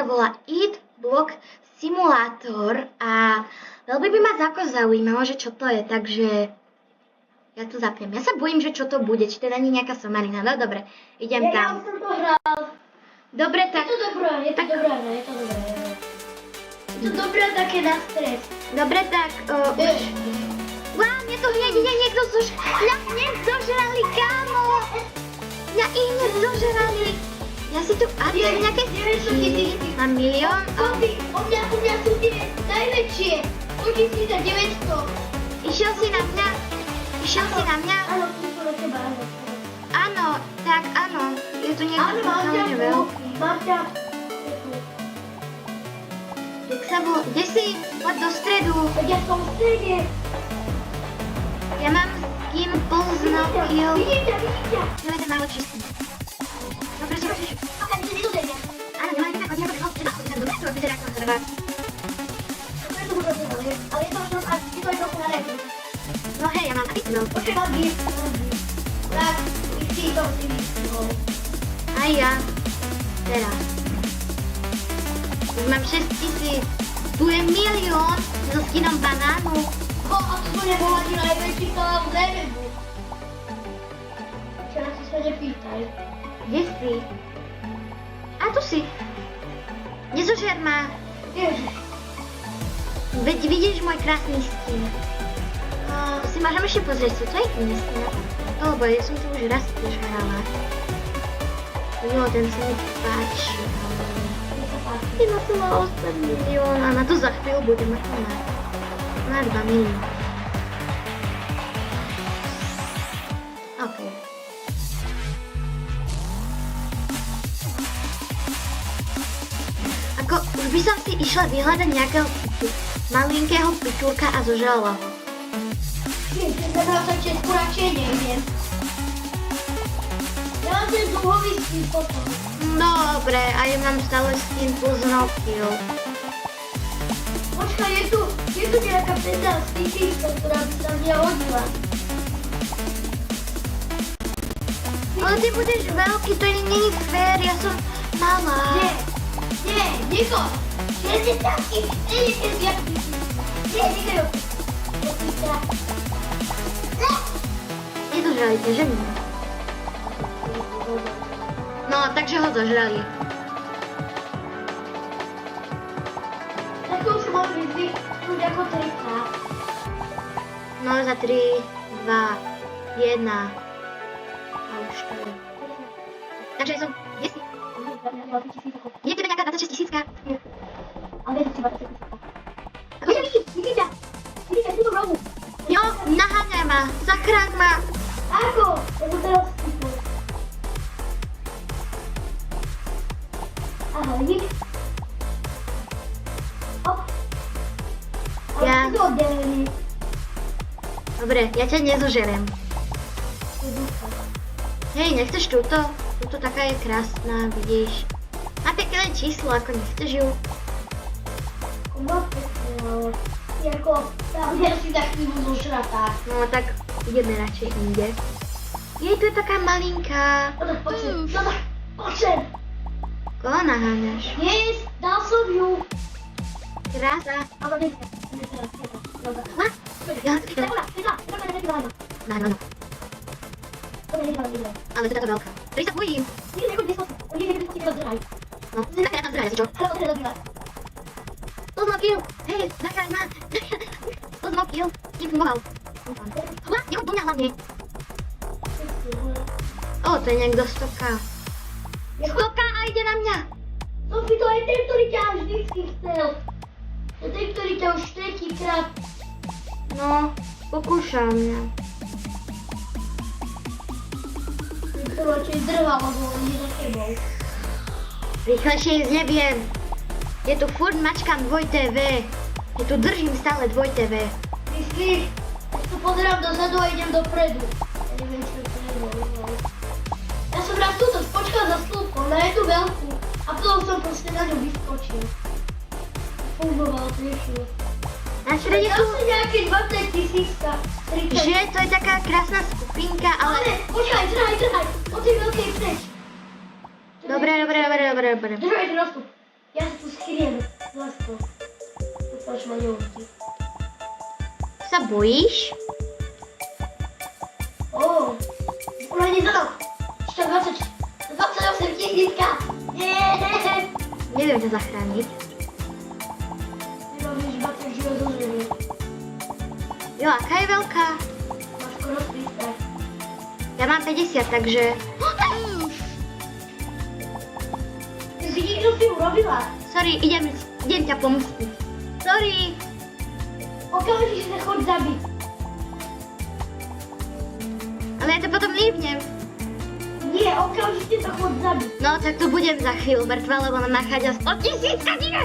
sa volá Eat Block Simulator a veľmi by ma zaujímalo, že čo to je, takže ja to zapnem. Ja sa bojím, že čo to bude, či to není nejaká somarina. No dobre, idem tam. Ja som to hral. Dobre, tak... Je to dobré, je to dobré také na stres. Dobre, tak... Wow, mne to hneď niekto zožrali, kámo! Mňa i hneď zožrali. Ja si tu... A to je nejaké... 900 000. Mám milión? U mňa sú tie najväčšie. 100 900. Išiel si na mňa? Áno, sú to na teba, áno. Áno, tak áno. Je tu niekto Áno, mám ťa brutálne veľký. Mám ťa... Tak sa kde si? Poď do stredu. Tak ja som v strede. Ja mám skin Polznokil. Vidím ťa. Neviem, ten málo čistý. Dobre, si počíš. Oka, mi sa nedozrieme. Áno, nemám tak, hodne to dobre, to vyzerá ako hrva. To je to bude dobre, ale je to aj trochu na reku. No hej, ja mám taký veľký. Počkaj, mám gift. Tak, si to vyskúšal. Aj ja. Teraz. Už mám 6 000. Tu je milión so skinom banánu. A to nebol ani najväčší kanál v Zemebu. Čo nás sa nepýtaj. Kde si? A tu si. Nezožer ma. Ježiš. Veď vidíš môj krásny skin. Si môžem ešte pozrieť, sú to aj iný skin. Lebo ja som tu už raz tiež hrala. Jo, ten sa mi páči. Jedna som mala 8 milión a na to za chvíľu budem ako na 2 milióny. OK. Ako, už by som si išla vyhľadať nejakého malinkého pičúrka a zožrala ho. Ježiš, za 26 radšej nejdem. Ja mám ten dlhový skin potom. Dobre, a ja mám stále skin Polznokil. Počkaj, je tu nejaká peta stičíčka, ktorá by sa mňa hodila. Ale ty budeš veľký, to není fér, ja som malá. Nie, Niko, je si taký, Nie, Nedožrali že nie? No, takže ho zožrali. Tak to už môžeš zvyknúť ako trikrát. No, za 3, 2, 1. A už to je. Takže som, kde si? Je tebe nejaká 26 000? Ale je to si 26 000. Vidíte, tu to rohu. Jo, naháňaj ma, zachráň ma. Ako? Ja to teraz skúpil. Aha, vidíš? Hop. Ale Ja. si to oddelený. Dobre, ja ťa nezožerem. Hej, nechceš túto? Túto taká je krásna, vidíš. Má pekné číslo, ako nechceš ju? No, ale ako, tam ja si tak chvíľu zožratá. No tak ideme radšej inde. Jej, tu je taká malinká. Poďme. Koho naháňaš? Yes, dal som ju. Krása. Ale nie, Ha? Ja, no. Ale to je taká veľká. Ktorý sa bojím. No, tak ja tam zdraj, čo? Polznokil! Hej, zachráň ma! Polznokil! Kým som mohol? Hla, jeho do mňa hlavne! O, to je niekto stoka. Stoka a ide na mňa! Sofi, to je ten, ktorý ťa vždycky chcel. To je ten, ktorý ťa už tretíkrát. No, pokúšal mňa. Ktorý radšej drval, lebo on je za tebou. Rýchlejšie ísť neviem. Je tu furt mačkám 2TV. Ja tu držím stále 2TV. Myslíš? Ja tu pozerám dozadu a idem dopredu. Ja neviem, čo je to nebolo. Ja som raz túto počkal za slúbkou, na jednu veľkú. A potom som proste na ňu vyskočil. Fungoval to nešlo. Na strede Ja sú... som nejaké 20 000. Že to je taká krásna skupinka, ale... Ale, počkaj, drhaj. Po tej veľkej chceš. Dobre. Držaj ten rozstup. Ja sa Sirien, zlas to. Dúfaš ma neuvidí. Sa bojíš? Ó, uľadne zadok. Ešte 28 tisícka. Nie. Neviem ťa zachrániť. Vyrobíš 20 život zo ženie. Jo, aká je veľká? Máš skoro 30. Ja mám 50, takže... Ty si nikto si urobila. Sorry, idem ťa pomstiť. Sorry. Okamžite sa choď zabiť. Ale ja to potom líbnem. Nie, okamžite sa choď zabiť. No, tak to budem za chvíľu mŕtva, lebo nám nachádza 100 000 nie!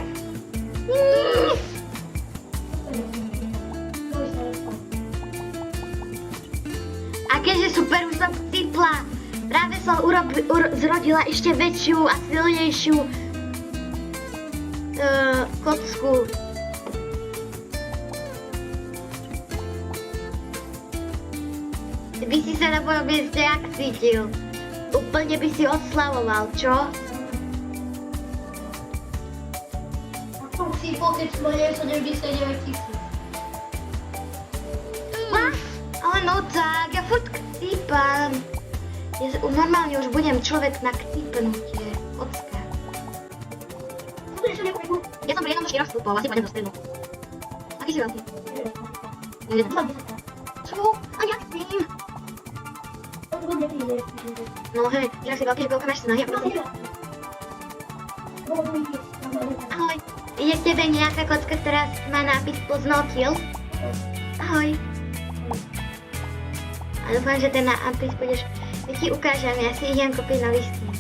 A keďže super, už som citla. Práve som zrodila ešte väčšiu a silnejšiu kocku. By si sa na mojom mieste jak cítil? Úplne by si oslavoval, čo? A som si keď sme 79 000. Ale no tak, ja furt chcípam. Ja normálne už budem človek na chcípnutie. Kocka. Ja som pri jednom do 4 vstupov, asi pôjdem do stredu. Aký si veľký? Čo? A jak s tým? No hej, že ak si veľký, že koľko máš snahy. Ahoj. Ide k tebe nejaká kocka, ktorá má nápis Poznotil? Ahoj. A dúfam, že ten nápis budeš... Ja ti ukážem, ja si idem kúpiť nový skin.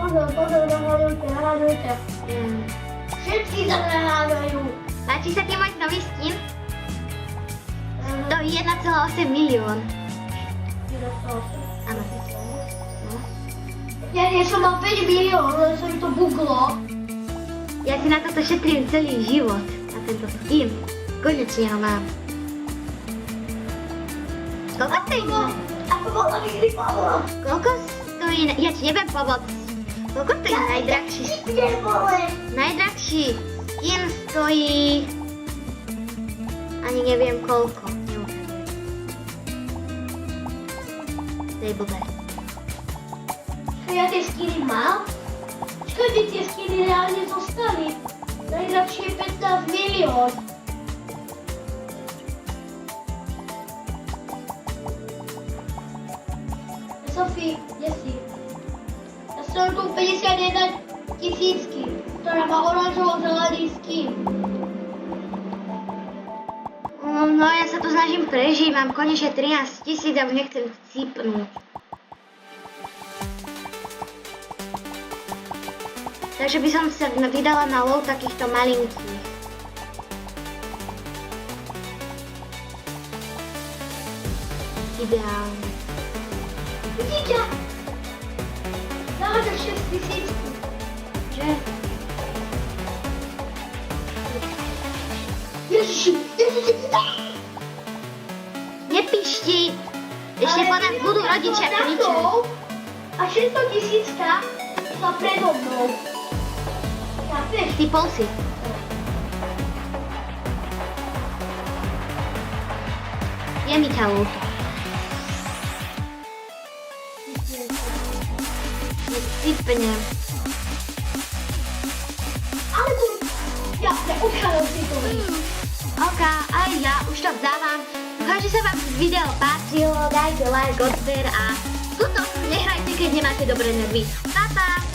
Pozor, nahľadujte. Všetci sa nahľadajú. Páči sa ti môj nový skin? Stojí 1,8 milión. Áno. No. Ja som mal 5 milión, ale sa mi to buglo. Ja si na toto šetrím celý život. Na tento skin. Konečne ho mám. Koľko stojí? Ako bolo mi vypadlo. Koľko stojí? Ja ti neviem pomôcť. Koľko stojí najdrahší skin? Najdrahší skin stojí... Ani neviem koľko. To je blbé. Čo ja tie skiny mám? Škoda tie skiny reálne zostali. Najdrahšie je 15 milión. Sofie, kde si? Ja som tu 51 000, ktorá má oranžovo-zelený skin. No ja sa tu snažím prežiť, mám konečne 13 000 a už nechcem chcípnúť. Takže by som sa vydala na lov takýchto malinkých. Ideálne. Vidíte? Dávaš 6 000. Že? Ježiši, Nepišti! Ešte po nás budú rodičia kričať. A 600 000 sa predo mnou. Chápeš? Typol si. Je mi ťa ľúto. Vypnem. Ale to... Ja odchádzam si to. Ok, aj ja už to vzávam. Dúfam, že sa vám video páčilo, dajte like, odber a tuto nehrajte, keď nemáte dobré nervy. Pa, pa!